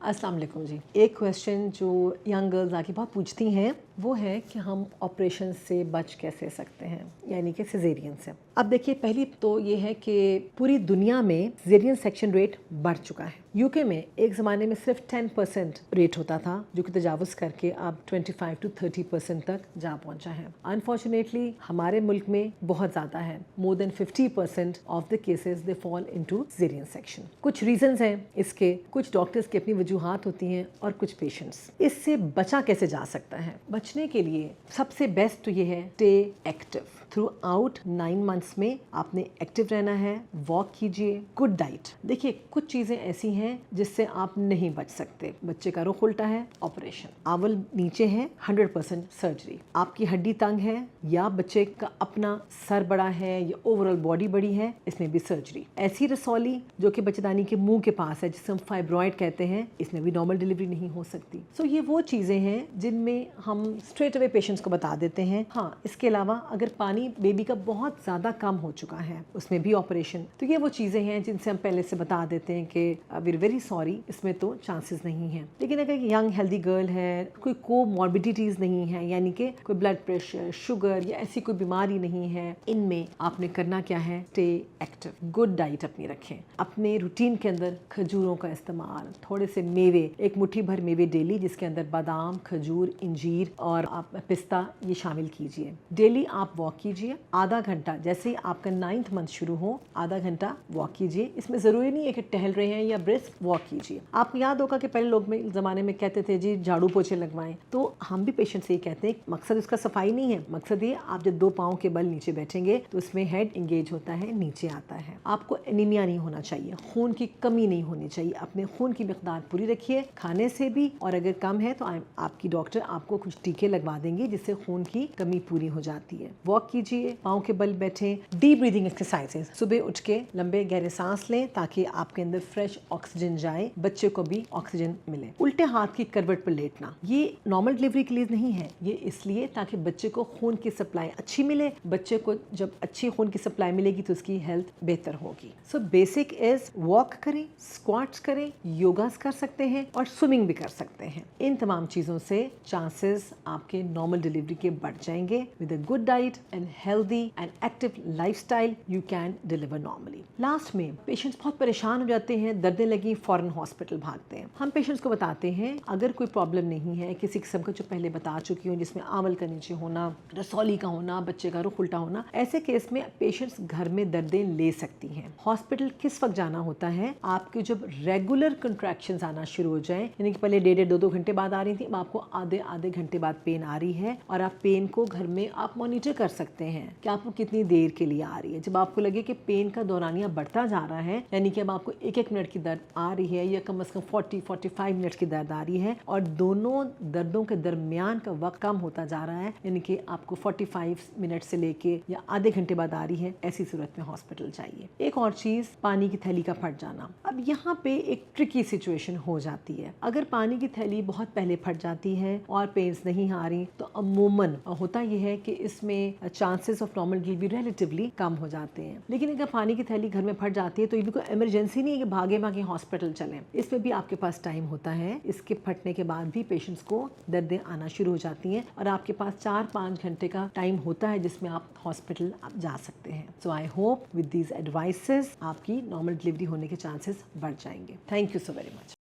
अस्सलाम वालेकुम जी। एक क्वेश्चन जो यंग गर्ल्स आके बहुत पूछती हैं वो है कि हम ऑपरेशन से बच कैसे सकते हैं, यानी कि सिजेरियन से। अब देखिए, पहली तो ये है कि पूरी दुनिया में सिजेरियन सेक्शन रेट बढ़ चुका है। यूके में एक ज़माने में सिर्फ 10% रेट होता था, जो कि तजावुज़ करके अब 25 to 30% तक जा पहुंचा है। अनफॉर्चुनेटली हमारे मुल्क में बहुत ज़्यादा है। More than 50% of the cases they fall into caesarean section. कुछ रीजंस हैं इसके, कुछ डॉक्टर्स की अपनी वजूहात होती हैं और कुछ पेशेंट्स। इससे बचा कैसे जा सकता है? बचने के लिए सबसे बेस्ट तो ये है, stay active through out 9 months में आपने एक्टिव रहना है। वॉक कीजिए, गुड डाइट। देखिए, कुछ चीज़ें ऐसी हैं जिससे आप नहीं बच सकते। बच्चे का रुख उल्टा है, ऑपरेशन। आवल नीचे है, 100% सर्जरी। आपकी हड्डी तंग है या बच्चे का अपना सर बड़ा है या ओवरऑल बॉडी बड़ी है, इसमें भी सर्जरी। ऐसी रसौली जो कि बच्चेदानी के मुंह के पास है, जिसे हम फाइब्रॉइड कहते हैं, इसमें भी नॉर्मल डिलीवरी नहीं हो सकती। सो ये वो चीज़ें हैं जिनमें हम स्ट्रेट अवे पेशेंट्स को बता देते हैं। हाँ, इसके अलावा अगर पानी बेबी का बहुत ज़्यादा कम हो चुका है, उसमें भी ऑपरेशन। तो ये वो चीज़ें हैं जिनसे हम पहले से बता देते हैं कि वी आर वेरी सॉरी, इसमें तो चांसेस नहीं हैं। लेकिन अगर यंग हेल्दी गर्ल है, कोई कोमॉर्बिडिटीज़ नहीं है, यानी कि कोई ब्लड प्रेशर, शुगर या ऐसी कोई बीमारी नहीं है, इनमें आपने करना क्या है, स्टे एक्टिव, गुड डाइट अपनी रखें। अपने रूटीन के अंदर खजूरों का इस्तेमाल, थोड़े से मेवे, एक मुट्ठी भर मेवे डेली, जिसके अंदर बादाम, खजूर, इंजीर और आप पिस्ता, ये शामिल कीजिए। डेली आप वॉक कीजिए आधा घंटा। जैसे ही आपका 9th मंथ शुरू हो, आधा घंटा वॉक कीजिए। इसमें ज़रूरी नहीं है कि टहल रहे हैं या ब्रिस्क वॉक कीजिए। आपको याद होगा कि पहले लोग में ज़माने में कहते थे जी झाड़ू पोछे लगवाएं, तो हम भी पेशेंट से ये कहते हैं, मकसद इसका सफाई नहीं है। मकसद ये, आप जब 2 पाँव के बल नीचे बैठेंगे तो इसमें हेड इंगेज होता है, नीचे आता है। आपको एनीमिया नहीं होना चाहिए, खून की कमी नहीं होनी चाहिए। अपने खून की मिकदार पूरी रखिए, खाने से भी, और अगर कम है तो आपकी डॉक्टर आपको कुछ टीके लगवा देंगे जिससे खून की कमी पूरी हो जाती है। वॉक कीजिए, पाँव के बल बैठें। डीप ब्रीदिंग एक्सरसाइजेस, सुबह उठ के लंबे गहरे सांस लें ताकि आपके अंदर फ्रेश ऑक्सीजन जाए, बच्चे को भी ऑक्सीजन मिले। उल्टे हाथ की करवट पर लेटना, ये नॉर्मल डिलीवरी के लिए नहीं है, ये इसलिए ताकि बच्चे को खून की सप्लाई अच्छी मिले। बच्चे को जब अच्छी खून की सप्लाई मिलेगी तो उसकी हेल्थ बेहतर होगी। सो बेसिक इज वॉक करें, स्क्वाट्स करें, योगा कर सकते हैं और स्विमिंग भी कर सकते हैं। इन तमाम चीज़ों से चांसेस आपके नॉर्मल डिलीवरी के बढ़ जाएंगे। With a good diet and healthy and active lifestyle you can deliver normally. Last में पेशेंट्स बहुत परेशान हो जाते हैं, दर्दें लगी फौरन हॉस्पिटल भागते हैं। हम पेशेंट्स को बताते हैं, अगर कोई प्रॉब्लम नहीं है किसी किस्म का, जो पहले बता चुकी हूँ, जिसमें आंवल का नीचे होना, रसौली का होना, बच्चे का रुख उल्टा होना, ऐसे केस में पेशेंट्स घर में दर्दें ले सकती हैं। हॉस्पिटल किस वक्त जाना होता है? आपके जब रेगुलर कंट्रैक्शंस आना शुरू हो जाए, यानी कि पहले 1.5-2 घंटे बाद आ रही थी, अब आपको आधे घंटे बाद पेन आ रही है, और आप पेन को घर में आप मॉनिटर कर सकते हैं कि आपको कितनी देर के लिए आ रही है। जब आपको लगे कि पेन का दौरानिया बढ़ता जा रहा है, यानी कि अब आपको 1-1 मिनट की दर्द आ रही है या कम से कम 40-45 मिनट की दर्द आ रही है, और दोनों दर्दों के दरमियान का वक्त कम होता जा रहा है, यानी कि आपको 45 मिनट से लेके या आधे घंटे बाद आ रही है, ऐसी सूरत में हॉस्पिटल चाहिए। एक और चीज़, पानी की थैली का फट जाना। अब यहाँ पे एक ट्रिकी सिचुएशन हो जाती है। अगर पानी की थैली बहुत पहले फट जाती है और पेन्स नहीं आ रही, तो अमूमन होता यह है कि इसमें chances of normal delivery relatively कम हो जाते हैं। लेकिन अगर पानी की थैली घर में फट जाती है तो ये भी कोई इमरजेंसी नहीं है कि भागे भागे हॉस्पिटल चलें। इसमें भी आपके पास टाइम होता है। इसके फटने के बाद भी पेशेंट्स को दर्दें आना शुरू हो जाती हैं, और आपके पास 4-5 घंटे का टाइम होता है जिसमें आप हॉस्पिटल जा सकते हैं। So I hope with these advices आपकी नॉर्मल डिलीवरी होने के चांसेस बढ़ जाएंगे। Thank you so very much.